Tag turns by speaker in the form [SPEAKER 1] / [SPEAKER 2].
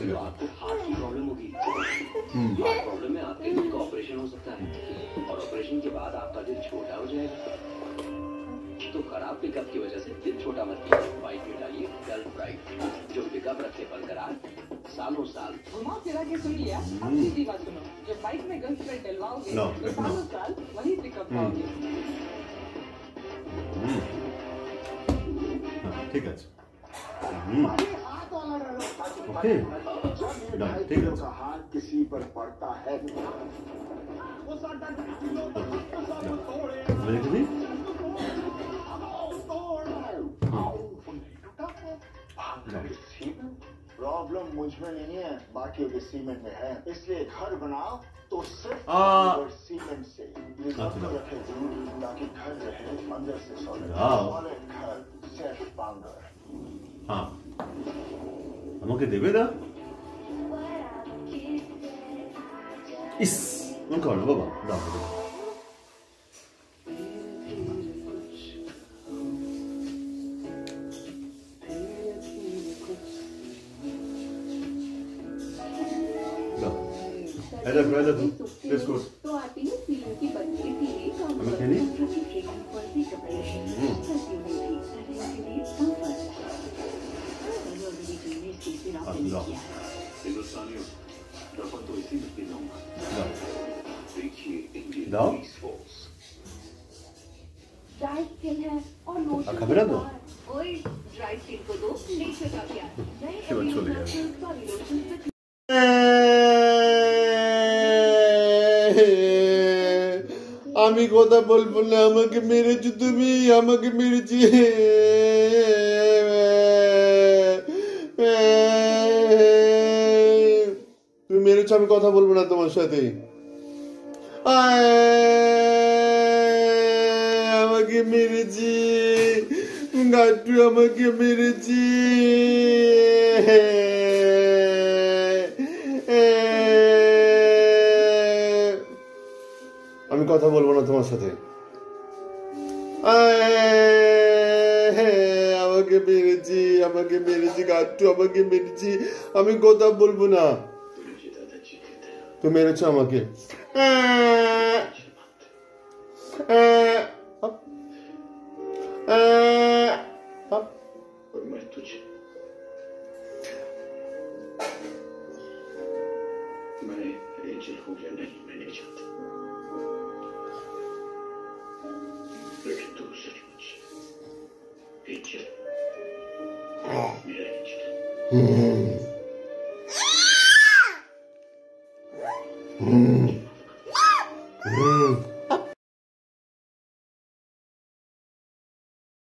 [SPEAKER 1] तो आपको हार्ट की प्रॉब्लम होगी। हार्ट प्रॉब्लम में आपके दिल का ऑपरेशन हो सकता है और ऑपरेशन के बाद आपका दिल छोटा हो जाएगा। तो खराब पिकअप की वजह से दिल छोटा मत कीजिए। बाइक में डालिए गल्फ ब्राइट जो पिकअप रखे बरकरार सालों साल। घुमा फिरा के सुन लिया, अब सीधी बात सुनो। जब बाइक में गल्फ ब्राइट डलवाओगे तो सालों साल वही पिकअप पाओगे।
[SPEAKER 2] ठीक है। ओके ठीक है।
[SPEAKER 3] हाथ किसी पर पड़ता है प्रॉब्लम मुझ में नहीं है, बाकी के सीमेंट में है। इसलिए घर बनाओ तो सिर्फ सीमेंट से रखे जरूर, ताकि घर रहे अंदर से सॉलिड। घर सेल्फ फाउंडर।
[SPEAKER 2] हाँ আমাকে দেবে দা ইস মন করো না বাবা দাও Ada brother let's go
[SPEAKER 4] तो आती है फिल्म की बच्चे के लिए
[SPEAKER 2] আমাকে নি
[SPEAKER 1] हिंदुस्तानियों दफन तो इसी में पी जाऊंगा। देखिए Indian police force
[SPEAKER 4] dry skin है और लोशन
[SPEAKER 2] खबर दो
[SPEAKER 4] ओए ड्राई स्किन को दो नेचर का क्या
[SPEAKER 2] चलो चले यार আমি কথা বলবো না আমাকে মেরেছো তুমি আমাকে মেরেছি তুমি মেরেছো আমি কথা বলবো না তোমার সাথে আমাকে মেরেছি গাট্টু আমাকে মেরেছি আমি কথা বলবো না তোমার সাথে আমাকে মেরেছি গাট্টু আমাকে মেরেছি আমি কথা বলবো না তুমি মেরেছো আমাকে
[SPEAKER 1] मैं एंजल हो गया नहीं, मैं नहीं चाहता, लेकिन तू सचमुच एंजल, मेरा एंजल।